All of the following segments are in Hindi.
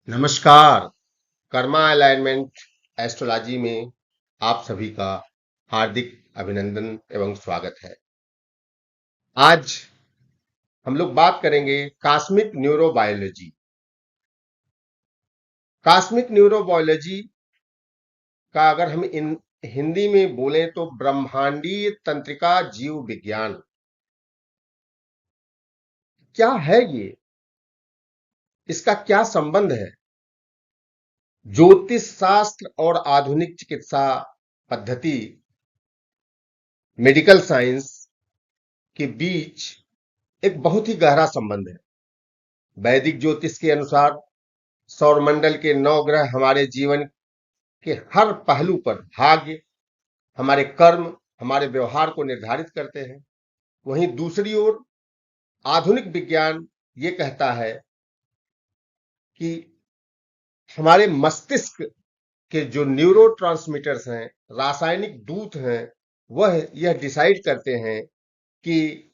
नमस्कार। कर्मा अलाइनमेंट एस्ट्रोलॉजी में आप सभी का हार्दिक अभिनंदन एवं स्वागत है। आज हम लोग बात करेंगे कॉस्मिक न्यूरोबायोलॉजी। कॉस्मिक न्यूरोबायोलॉजी का अगर हम इन हिंदी में बोलें तो ब्रह्मांडीय तंत्रिका जीव विज्ञान क्या है ये, इसका क्या संबंध है ज्योतिष शास्त्र और आधुनिक चिकित्सा पद्धति मेडिकल साइंस के बीच एक बहुत ही गहरा संबंध है। वैदिक ज्योतिष के अनुसार सौरमंडल के 9 ग्रह हमारे जीवन के हर पहलू पर भाग्य, हमारे कर्म, हमारे व्यवहार को निर्धारित करते हैं। वहीं दूसरी ओर आधुनिक विज्ञान ये कहता है कि हमारे मस्तिष्क के जो न्यूरोट्रांसमीटर्स हैं, रासायनिक दूत हैं, वह यह डिसाइड करते हैं कि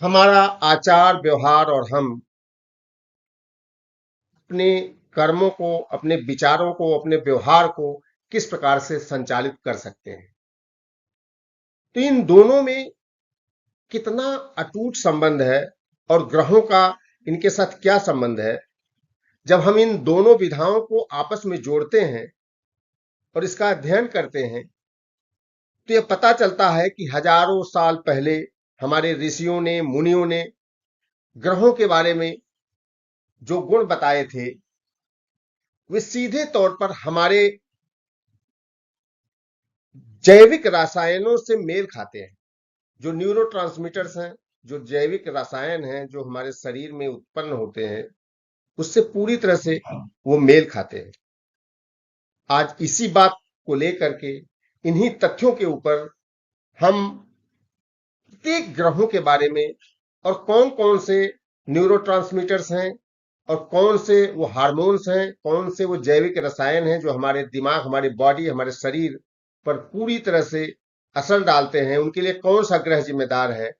हमारा आचार व्यवहार और हम अपने कर्मों को, अपने विचारों को, अपने व्यवहार को किस प्रकार से संचालित कर सकते हैं। तो इन दोनों में कितना अटूट संबंध है और ग्रहों का इनके साथ क्या संबंध है, जब हम इन दोनों विधाओं को आपस में जोड़ते हैं और इसका अध्ययन करते हैं तो यह पता चलता है कि हजारों साल पहले हमारे ऋषियों ने, मुनियों ने ग्रहों के बारे में जो गुण बताए थे वे सीधे तौर पर हमारे जैविक रसायनों से मेल खाते हैं। जो न्यूरोट्रांसमीटर्स हैं, जो जैविक रसायन हैं जो हमारे शरीर में उत्पन्न होते हैं, उससे पूरी तरह से वो मेल खाते हैं। आज इसी बात को लेकर के, इन्हीं तथ्यों के ऊपर हम प्रत्येक ग्रहों के बारे में और कौन कौन से न्यूरोट्रांसमीटर्स हैं और कौन से वो हार्मोन्स हैं, कौन से वो जैविक रसायन हैं जो हमारे दिमाग, हमारी बॉडी, हमारे शरीर पर पूरी तरह से असर डालते हैं, उनके लिए कौन सा ग्रह जिम्मेदार है,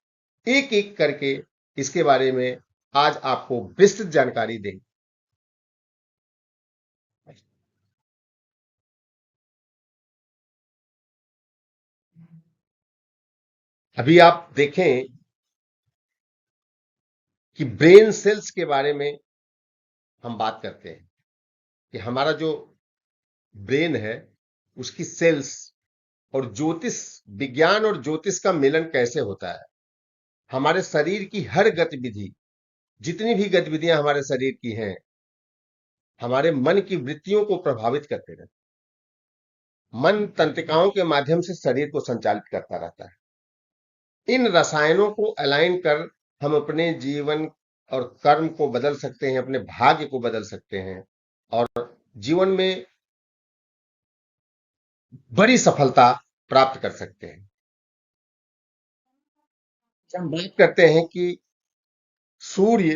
एक एक करके इसके बारे में आज आपको विस्तृत जानकारी देंगे। अभी आप देखें कि ब्रेन सेल्स के बारे में हम बात करते हैं कि हमारा जो ब्रेन है उसकी सेल्स और ज्योतिष विज्ञान और ज्योतिष का मिलन कैसे होता है। हमारे शरीर की हर गतिविधि, जितनी भी गतिविधियां हमारे शरीर की हैं, हमारे मन की वृत्तियों को प्रभावित करते रहते हैं। मन तंत्रिकाओं के माध्यम से शरीर को संचालित करता रहता है। इन रसायनों को अलाइन कर हम अपने जीवन और कर्म को बदल सकते हैं, अपने भाग्य को बदल सकते हैं और जीवन में बड़ी सफलता प्राप्त कर सकते हैं। हम बात करते हैं कि सूर्य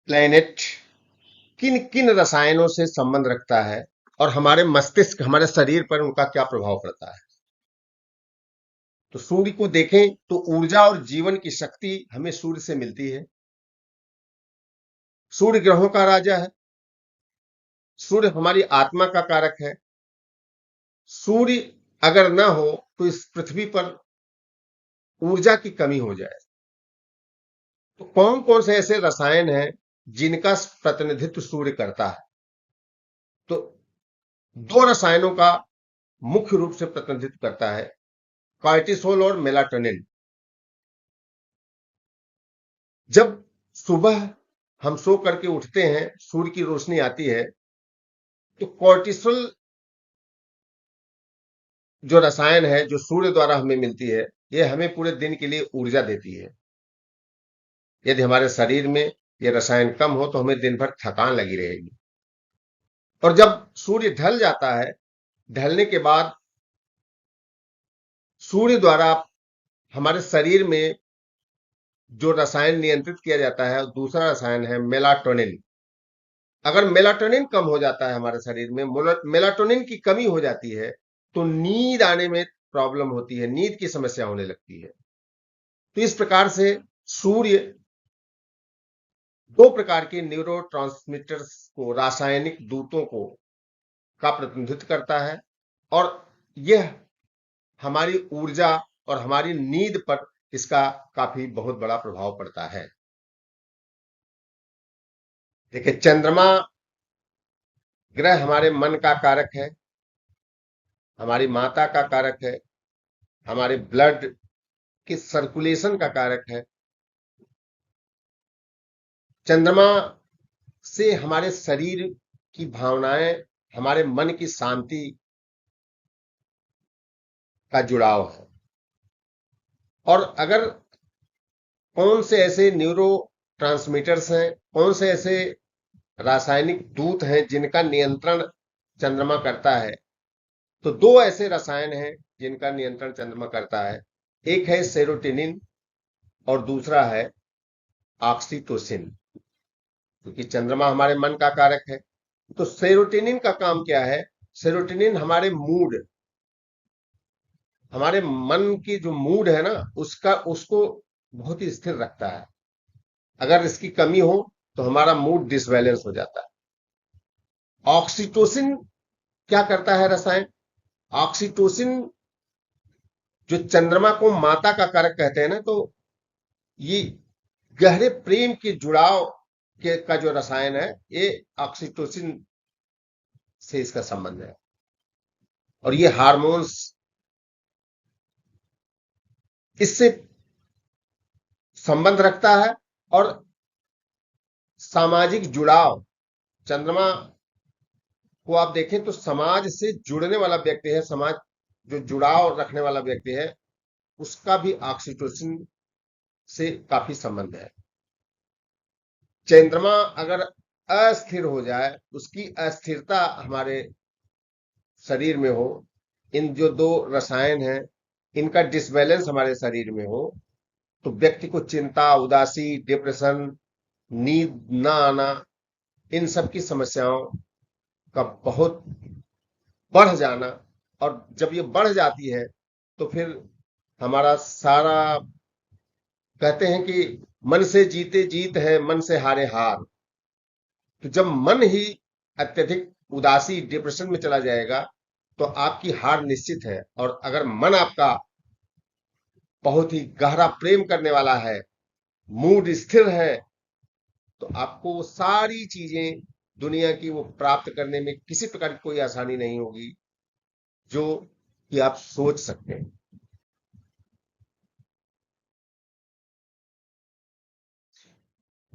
प्लैनेट किन किन रसायनों से संबंध रखता है और हमारे मस्तिष्क, हमारे शरीर पर उनका क्या प्रभाव पड़ता है। तो सूर्य को देखें तो ऊर्जा और जीवन की शक्ति हमें सूर्य से मिलती है। सूर्य ग्रहों का राजा है। सूर्य हमारी आत्मा का कारक है। सूर्य अगर ना हो तो इस पृथ्वी पर ऊर्जा की कमी हो जाए। तो कौन कौन से ऐसे रसायन हैं जिनका प्रतिनिधित्व सूर्य करता है। तो दो रसायनों का मुख्य रूप से प्रतिनिधित्व करता है, कॉर्टिसोल और मेलाटोनिन। जब सुबह हम सो करके उठते हैं, सूर्य की रोशनी आती है तो कॉर्टिसोल जो रसायन है जो सूर्य द्वारा हमें मिलती है, यह हमें पूरे दिन के लिए ऊर्जा देती है। यदि हमारे शरीर में यह रसायन कम हो तो हमें दिन भर थकान लगी रहेगी। और जब सूर्य ढल जाता है, ढलने के बाद सूर्य द्वारा हमारे शरीर में जो रसायन नियंत्रित किया जाता है, दूसरा रसायन है मेलाटोनिन। अगर मेलाटोनिन कम हो जाता है हमारे शरीर में, मेलाटोनिन की कमी हो जाती है तो नींद आने में प्रॉब्लम होती है, नींद की समस्या होने लगती है। तो इस प्रकार से सूर्य दो प्रकार के न्यूरोट्रांसमीटर्स को, रासायनिक दूतों को का प्रतिनिधित्व करता है और यह हमारी ऊर्जा और हमारी नींद पर इसका काफी बहुत बड़ा प्रभाव पड़ता है। देखिए, चंद्रमा ग्रह हमारे मन का कारक है, हमारी माता का कारक है, हमारे ब्लड के सर्कुलेशन का कारक है। चंद्रमा से हमारे शरीर की भावनाएं, हमारे मन की शांति का जुड़ाव है। और अगर कौन से ऐसे न्यूरो ट्रांसमीटर्स हैं, कौन से ऐसे रासायनिक दूत हैं जिनका नियंत्रण चंद्रमा करता है, तो दो ऐसे रसायन हैं जिनका नियंत्रण चंद्रमा करता है। एक है सेरोटोनिन और दूसरा है ऑक्सीटोसिन। क्योंकि चंद्रमा हमारे मन का कारक है, तो सेरोटोनिन का काम क्या है? सेरोटोनिन हमारे मूड, हमारे मन की जो मूड है ना, उसको बहुत ही स्थिर रखता है। अगर इसकी कमी हो तो हमारा मूड डिसबैलेंस हो जाता है। ऑक्सीटोसिन क्या करता है रसायन? ऑक्सीटोसिन जो चंद्रमा को माता का कारक कहते हैं ना, तो ये गहरे प्रेम के जुड़ाव के का जो रसायन है, ये ऑक्सीटोसिन से इसका संबंध है। और ये हार्मोन्स इससे संबंध रखता है। और सामाजिक जुड़ाव, चंद्रमा को आप देखें तो समाज से जुड़ने वाला व्यक्ति है, समाज जो जुड़ाव रखने वाला व्यक्ति है, उसका भी ऑक्सीटोसिन से काफी संबंध है। चंद्रमा अगर अस्थिर हो जाए, उसकी अस्थिरता हमारे शरीर में हो, इन जो दो रसायन हैं इनका डिसबैलेंस हमारे शरीर में हो, तो व्यक्ति को चिंता, उदासी, डिप्रेशन, नींद ना आना, इन सब की समस्याओं का बहुत बढ़ जाना। और जब ये बढ़ जाती है तो फिर हमारा सारा, कहते हैं कि मन से जीते जीत है, मन से हारे हार। तो जब मन ही अत्यधिक उदासी, डिप्रेशन में चला जाएगा तो आपकी हार निश्चित है। और अगर मन आपका बहुत ही गहरा प्रेम करने वाला है, मूड स्थिर है, तो आपको वो सारी चीजें दुनिया की वो प्राप्त करने में किसी प्रकार की कोई आसानी नहीं होगी जो कि आप सोच सकते हैं।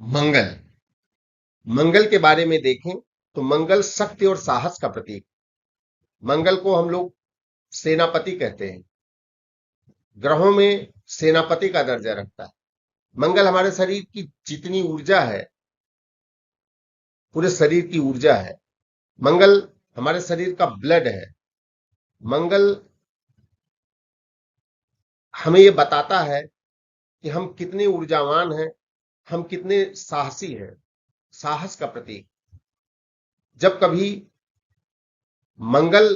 मंगल, मंगल के बारे में देखें तो मंगल शक्ति और साहस का प्रतीक। मंगल को हम लोग सेनापति कहते हैं, ग्रहों में सेनापति का दर्जा रखता है। मंगल हमारे शरीर की जितनी ऊर्जा है, पूरे शरीर की ऊर्जा है। मंगल हमारे शरीर का ब्लड है। मंगल हमें ये बताता है कि हम कितने ऊर्जावान हैं, हम कितने साहसी हैं, साहस का प्रतीक। जब कभी मंगल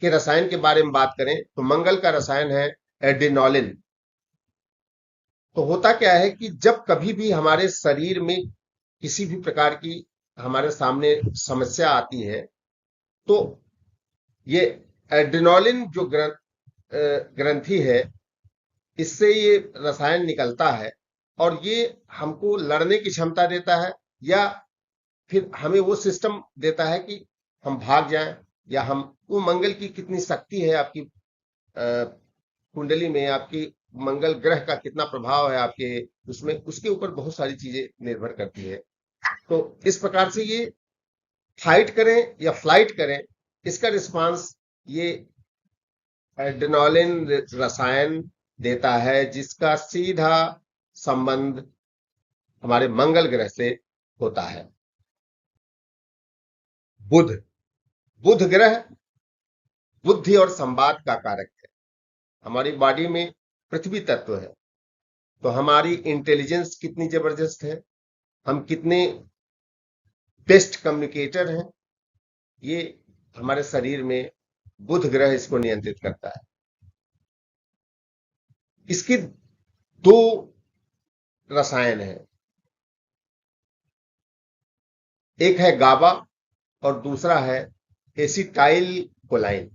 के रसायन के बारे में बात करें तो मंगल का रसायन है एड्रेनालिन। तो होता क्या है कि जब कभी भी हमारे शरीर में किसी भी प्रकार की हमारे सामने समस्या आती है, तो ये एड्रेनालिन जो ग्रंथि है, इससे ये रसायन निकलता है और ये हमको लड़ने की क्षमता देता है, या फिर हमें वो सिस्टम देता है कि हम भाग जाएं, या हम, वो मंगल की कितनी शक्ति है आपकी कुंडली में, आपकी मंगल ग्रह का कितना प्रभाव है आपके उसमें, उसके ऊपर बहुत सारी चीजें निर्भर करती है। तो इस प्रकार से ये फाइट करें या फ्लाइट करें, इसका रिस्पांस ये एड्रेनालिन रसायन देता है, जिसका सीधा संबंध हमारे मंगल ग्रह से होता है। बुध, बुध ग्रह बुद्धि और संवाद का कारक है। हमारी बॉडी में पृथ्वी तत्व है, तो हमारी इंटेलिजेंस कितनी जबरदस्त है, हम कितने बेस्ट कम्युनिकेटर हैं, ये हमारे शरीर में बुध ग्रह इसको नियंत्रित करता है। इसकी दो रसायन है, एक है गाबा और दूसरा है एसिटाइल कोलाइन।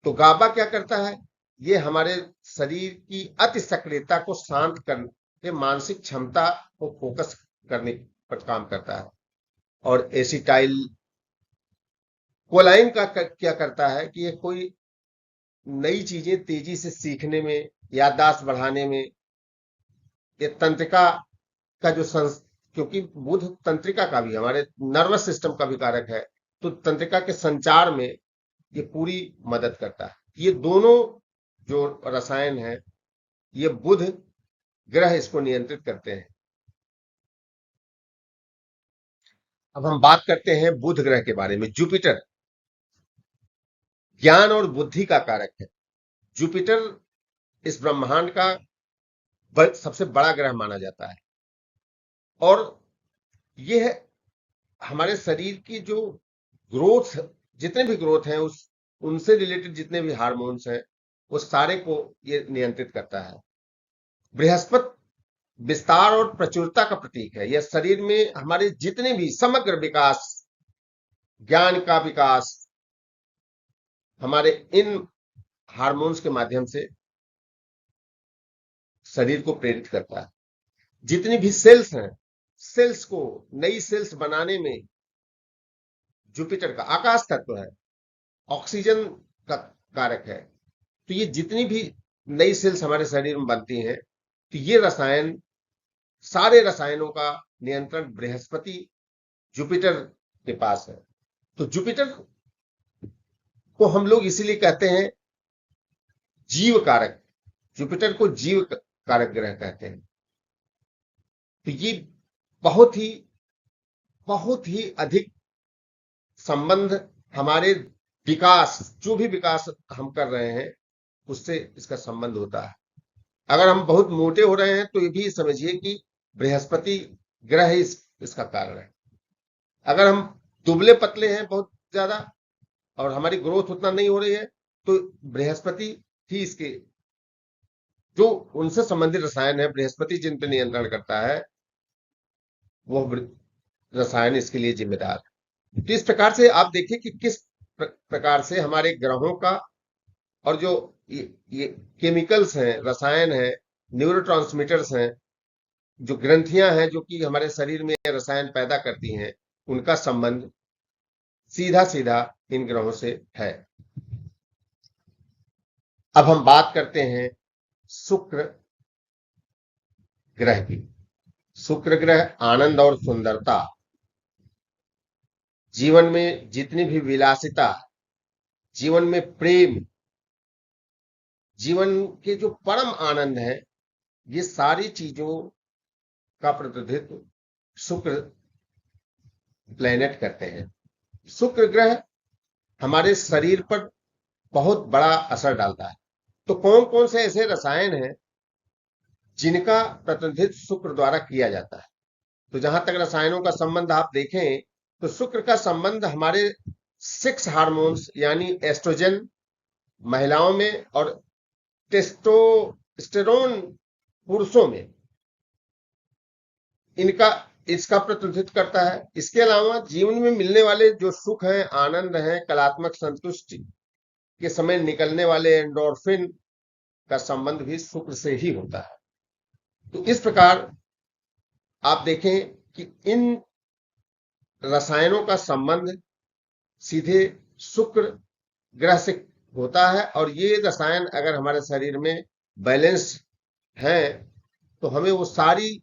तो गाबा क्या करता है, ये हमारे शरीर की अति सक्रियता को शांत करके मानसिक क्षमता को फोकस करने पर काम करता है। और एसिटाइल कोलाइन का क्या करता है कि ये कोई नई चीजें तेजी से सीखने में, याददाश्त बढ़ाने में, ये तंत्रिका का जो क्योंकि बुध तंत्रिका का भी, हमारे नर्वस सिस्टम का भी कारक है, तो तंत्रिका के संचार में ये पूरी मदद करता है। ये दोनों जो रसायन है, ये बुध ग्रह इसको नियंत्रित करते हैं। अब हम बात करते हैं बुध ग्रह के बारे में। जुपिटर ज्ञान और बुद्धि का कारक है। जुपिटर इस ब्रह्मांड का सबसे बड़ा ग्रह माना जाता है, और यह हमारे शरीर की जो ग्रोथ, जितने भी ग्रोथ हैं, उस उनसे रिलेटेड जितने भी हार्मोन्स हैं, वो सारे को ये नियंत्रित करता है। बृहस्पति विस्तार और प्रचुरता का प्रतीक है। यह शरीर में हमारे जितने भी समग्र विकास, ज्ञान का विकास, हमारे इन हार्मोन्स के माध्यम से शरीर को प्रेरित करता है। जितनी भी सेल्स हैं, सेल्स को, नई सेल्स बनाने में जुपिटर का, आकाश तत्व है, ऑक्सीजन का कारक है। तो ये जितनी भी नई सेल्स हमारे शरीर में बनती हैं, तो ये रसायन, सारे रसायनों का नियंत्रण बृहस्पति जुपिटर के पास है। तो जुपिटर को हम लोग इसीलिए कहते हैं जीव कारक, जुपिटर को जीव कारक ग्रह कहते हैं। तो ये बहुत ही अधिक संबंध हमारे विकास, जो भी विकास हम कर रहे हैं, उससे इसका संबंध होता है। अगर हम बहुत मोटे हो रहे हैं तो ये भी समझिए कि बृहस्पति ग्रह इसका कारण है। अगर हम दुबले पतले हैं बहुत ज्यादा और हमारी ग्रोथ उतना नहीं हो रही है, तो बृहस्पति ही इसके, जो उनसे संबंधित रसायन है, बृहस्पति जिन पर नियंत्रण करता है, वो रसायन इसके लिए जिम्मेदार है। तो इस प्रकार से आप देखिए कि किस प्रकार से हमारे ग्रहों का, और जो ये केमिकल्स हैं, रसायन हैं, न्यूरोट्रांसमीटर्स हैं, जो ग्रंथियां हैं जो कि हमारे शरीर में रसायन पैदा करती हैं, उनका संबंध सीधा सीधा इन ग्रहों से है। अब हम बात करते हैं शुक्र ग्रह की। शुक्र ग्रह आनंद और सुंदरता, जीवन में जितनी भी विलासिता, जीवन में प्रेम, जीवन के जो परम आनंद है, ये सारी चीजों का प्रतिनिधित्व शुक्र प्लेनेट करते हैं। शुक्र ग्रह हमारे शरीर पर बहुत बड़ा असर डालता है। तो कौन कौन से ऐसे रसायन हैं जिनका प्रतिनिधित्व शुक्र द्वारा किया जाता है? तो जहां तक रसायनों का संबंध आप देखें, तो शुक्र का संबंध हमारे 6 हार्मोन्स यानी एस्ट्रोजन महिलाओं में और टेस्टोस्टेरोन पुरुषों में, इनका इसका प्रतिनिधित्व करता है। इसके अलावा जीवन में मिलने वाले जो सुख हैं, आनंद हैं, कलात्मक संतुष्टि के समय निकलने वाले एंडोर्फिन का संबंध भी शुक्र से ही होता है। तो इस प्रकार आप देखें कि इन रसायनों का संबंध सीधे शुक्र ग्रह से होता है, और ये रसायन अगर हमारे शरीर में बैलेंस हैं, तो हमें वो सारी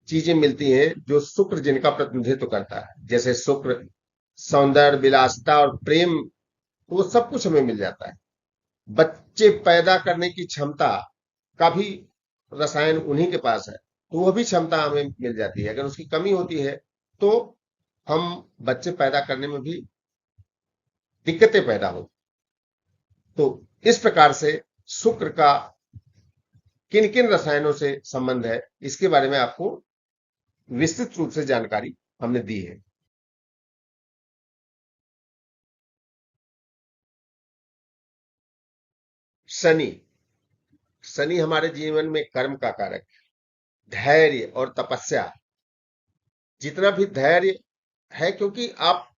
चीजें मिलती हैं जो शुक्र जिनका प्रतिनिधित्व करता है। जैसे शुक्र सौंदर्य, विलासिता और प्रेम, वो सब कुछ हमें मिल जाता है। बच्चे पैदा करने की क्षमता का भी रसायन उन्हीं के पास है, तो वह भी क्षमता हमें मिल जाती है। अगर उसकी कमी होती है तो हम बच्चे पैदा करने में भी दिक्कतें पैदा हो। तो इस प्रकार से शुक्र का किन किन रसायनों से संबंध है, इसके बारे में आपको विस्तृत रूप से जानकारी हमने दी है। शनि, शनि हमारे जीवन में कर्म का कारक, धैर्य और तपस्या। जितना भी धैर्य है, क्योंकि आप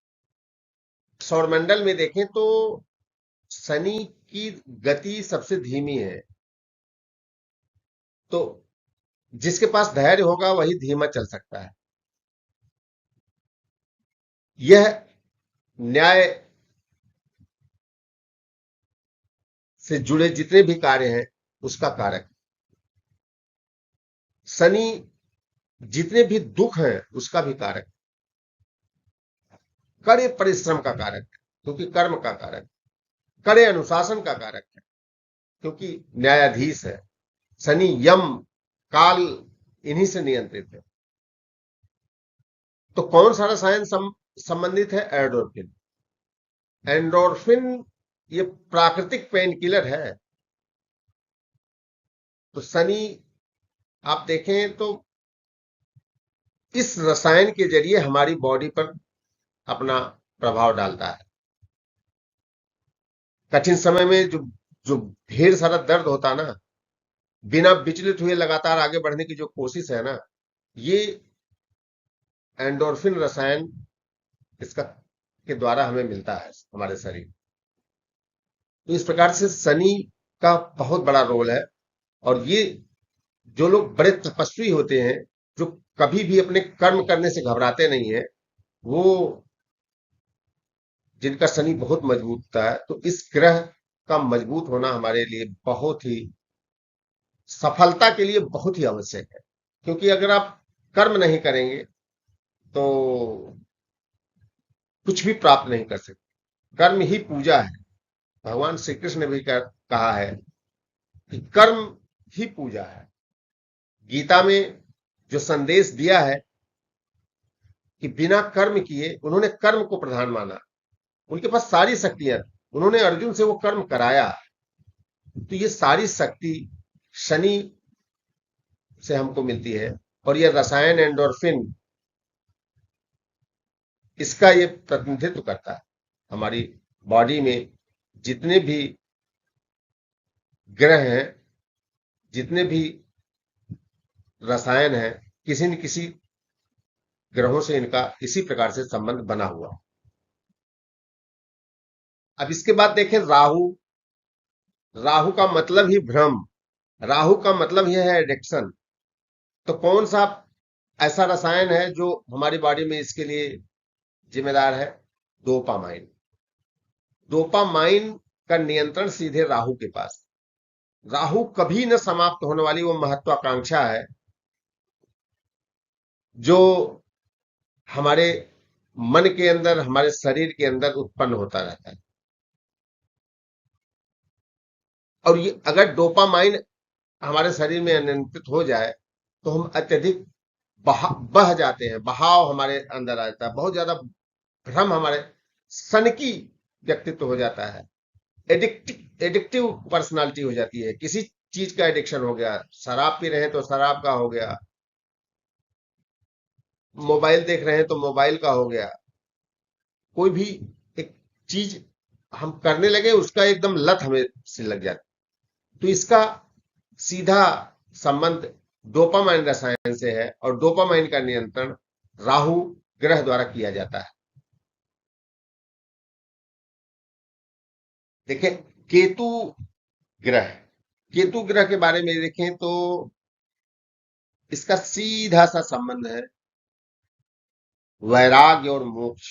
सौरमंडल में देखें तो शनि की गति सबसे धीमी है, तो जिसके पास धैर्य होगा वही धीमा चल सकता है। यह न्याय से जुड़े जितने भी कार्य हैं उसका कारक। शनि जितने भी दुख हैं उसका भी कारक, कड़े परिश्रम का कारक है क्योंकि कर्म का कारक, कड़े अनुशासन का कारक है क्योंकि न्यायाधीश है। शनि यम काल इन्हीं से नियंत्रित है। तो कौन सा रसायन संबंधित है? एंडोर्फिन। एंडोर्फिन ये प्राकृतिक पेन किलर है। तो शनि आप देखें तो इस रसायन के जरिए हमारी बॉडी पर अपना प्रभाव डालता है। कठिन समय में जो जो ढेर सारा दर्द होता ना, बिना विचलित हुए लगातार आगे बढ़ने की जो कोशिश है ना, ये एंडोर्फिन रसायन इसका के द्वारा हमें मिलता है हमारे शरीर। तो इस प्रकार से शनि का बहुत बड़ा रोल है। और ये जो लोग बड़े तपस्वी होते हैं, जो कभी भी अपने कर्म करने से घबराते नहीं है, वो जिनका शनि बहुत मजबूत होता है, तो इस ग्रह का मजबूत होना हमारे लिए बहुत ही, सफलता के लिए बहुत ही आवश्यक है। क्योंकि अगर आप कर्म नहीं करेंगे तो कुछ भी प्राप्त नहीं कर सकते। कर्म ही पूजा है। भगवान श्री कृष्ण ने भी कहा है कि कर्म ही पूजा है। गीता में जो संदेश दिया है कि बिना कर्म किए, उन्होंने कर्म को प्रधान माना। उनके पास सारी शक्तियां, उन्होंने अर्जुन से वो कर्म कराया। तो ये सारी शक्ति शनि से हमको मिलती है। और ये रसायन एंडोर्फिन इसका ये प्रतिनिधित्व करता है। हमारी बॉडी में जितने भी ग्रह हैं, जितने भी रसायन हैं, किसी न किसी ग्रहों से इनका इसी प्रकार से संबंध बना हुआ। अब इसके बाद देखें राहु। राहु का मतलब ही भ्रम, राहु का मतलब यह है एडिक्शन। तो कौन सा ऐसा रसायन है जो हमारी बॉडी में इसके लिए जिम्मेदार है? डोपामाइन। डोपामाइन का नियंत्रण सीधे राहु के पास। राहु कभी न समाप्त होने वाली वो महत्वाकांक्षा है जो हमारे मन के अंदर, हमारे शरीर के अंदर उत्पन्न होता रहता है। और ये अगर डोपामाइन हमारे शरीर में अनियंत्रित हो जाए तो हम अत्यधिक बह जाते हैं, बहाव हमारे अंदर आ जाता है, बहुत ज्यादा भ्रम, हमारे सनकी व्यक्तित्व हो जाता है, एडिक्टिव पर्सनालिटी हो जाती है। किसी चीज का एडिक्शन हो गया, शराब पी रहे हैं तो शराब का हो गया, मोबाइल देख रहे हैं तो मोबाइल का हो गया, कोई भी एक चीज हम करने लगे उसका एकदम लत हमें से लग जाती। तो इसका सीधा संबंध डोपामाइन रसायन से है और डोपामाइन का नियंत्रण राहु ग्रह द्वारा किया जाता है। देखें केतु ग्रह, केतु ग्रह के बारे में देखें तो इसका सीधा सा संबंध है वैराग्य और मोक्ष।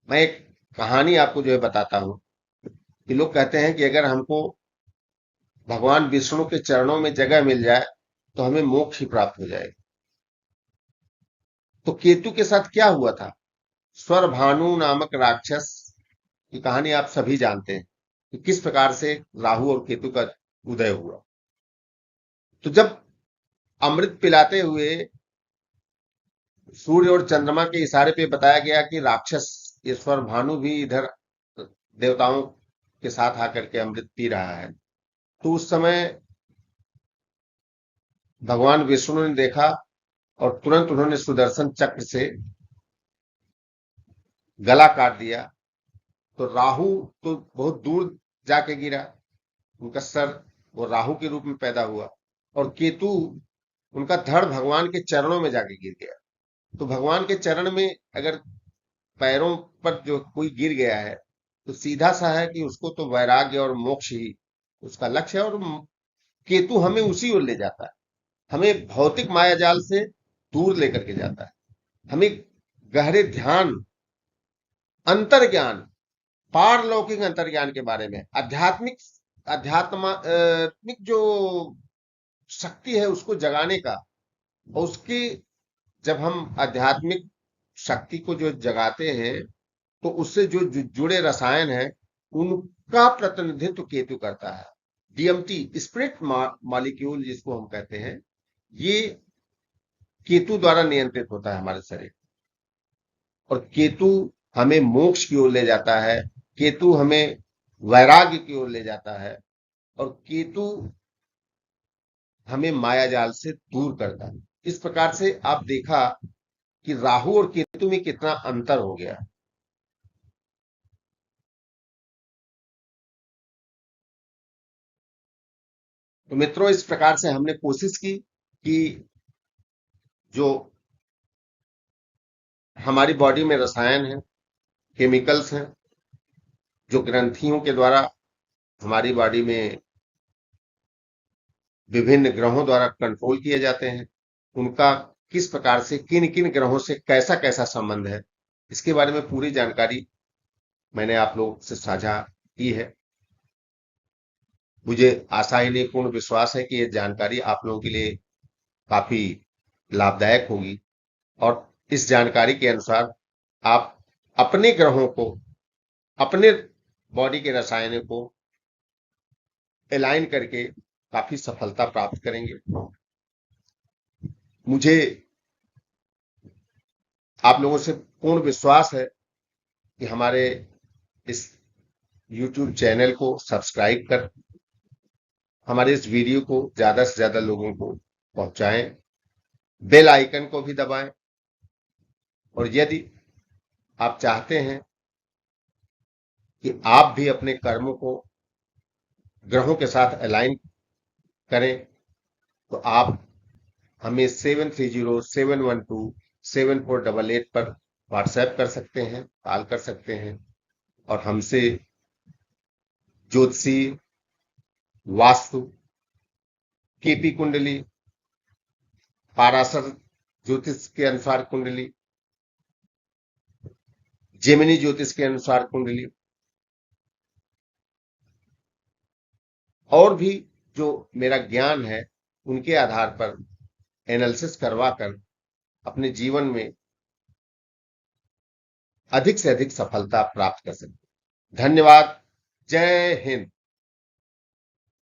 मैं एक कहानी आपको जो है बताता हूं कि लोग कहते हैं कि अगर हमको भगवान विष्णु के चरणों में जगह मिल जाए तो हमें मोक्ष ही प्राप्त हो जाएगा। तो केतु के साथ क्या हुआ था? स्वरभानु नामक राक्षस की कहानी आप सभी जानते हैं कि किस प्रकार से राहु और केतु का उदय हुआ। तो जब अमृत पिलाते हुए सूर्य और चंद्रमा के इशारे पे बताया गया कि राक्षस ईश्वर भानु भी इधर देवताओं के साथ आकर के अमृत पी रहा है, तो उस समय भगवान विष्णु ने देखा और तुरंत उन्होंने सुदर्शन चक्र से गला काट दिया। तो राहु तो बहुत दूर जाके गिरा उनका सर वो राहु के रूप में पैदा हुआ, और केतु उनका धड़ भगवान के चरणों में जाके गिर गया। तो भगवान के चरण में अगर पैरों पर जो कोई गिर गया है, तो सीधा सा है कि उसको तो वैराग्य और मोक्ष ही उसका लक्ष्य है। और केतु हमें उसी ओर ले जाता है, हमें भौतिक माया जाल से दूर लेकर के जाता है, हमें गहरे ध्यान, अंतर्ज्ञान, पारलौकिक अंतर्ज्ञान के बारे में, आध्यात्मिक जो शक्ति है उसको जगाने का। और उसकी जब हम आध्यात्मिक शक्ति को जो जगाते हैं, तो उससे जो जुड़े रसायन हैं उनका प्रतिनिधित्व केतु करता है। डीएमटी, स्पिरिट मॉलिक्यूल जिसको हम कहते हैं, ये केतु द्वारा नियंत्रित होता है हमारे शरीर। और केतु हमें मोक्ष की ओर ले जाता है, केतु हमें वैराग्य की ओर ले जाता है, और केतु हमें माया जाल से दूर करता है। इस प्रकार से आप देखा कि राहु और केतु में कितना अंतर हो गया। तो मित्रों, इस प्रकार से हमने कोशिश की कि जो हमारी बॉडी में रसायन है, केमिकल्स हैं, जो ग्रंथियों के द्वारा हमारी बॉडी में विभिन्न ग्रहों द्वारा कंट्रोल किए जाते हैं, उनका किस प्रकार से किन किन ग्रहों से कैसा कैसा संबंध है, इसके बारे में पूरी जानकारी मैंने आप लोगों से साझा की है। मुझे आशा ही नहीं, पूर्ण विश्वास है कि ये जानकारी आप लोगों के लिए काफी लाभदायक होगी, और इस जानकारी के अनुसार आप अपने ग्रहों को, अपने बॉडी के रसायनों को अलाइन करके काफी सफलता प्राप्त करेंगे। मुझे आप लोगों से पूर्ण विश्वास है कि हमारे इस YouTube चैनल को सब्सक्राइब कर हमारे इस वीडियो को ज्यादा से ज्यादा लोगों को पहुंचाएं, बेल आइकन को भी दबाएं, और यदि आप चाहते हैं कि आप भी अपने कर्मों को ग्रहों के साथ अलाइन करें, तो आप हमें 7307127488 पर व्हाट्सएप कर सकते हैं, कॉल कर सकते हैं, और हमसे ज्योतिषी, वास्तु, केपी कुंडली, पाराशर ज्योतिष के अनुसार कुंडली, जेमिनी ज्योतिष के अनुसार कुंडली, और भी जो मेरा ज्ञान है उनके आधार पर एनालिसिस करवाकर अपने जीवन में अधिक से अधिक सफलता प्राप्त कर सकते हैं। धन्यवाद। जय हिंद।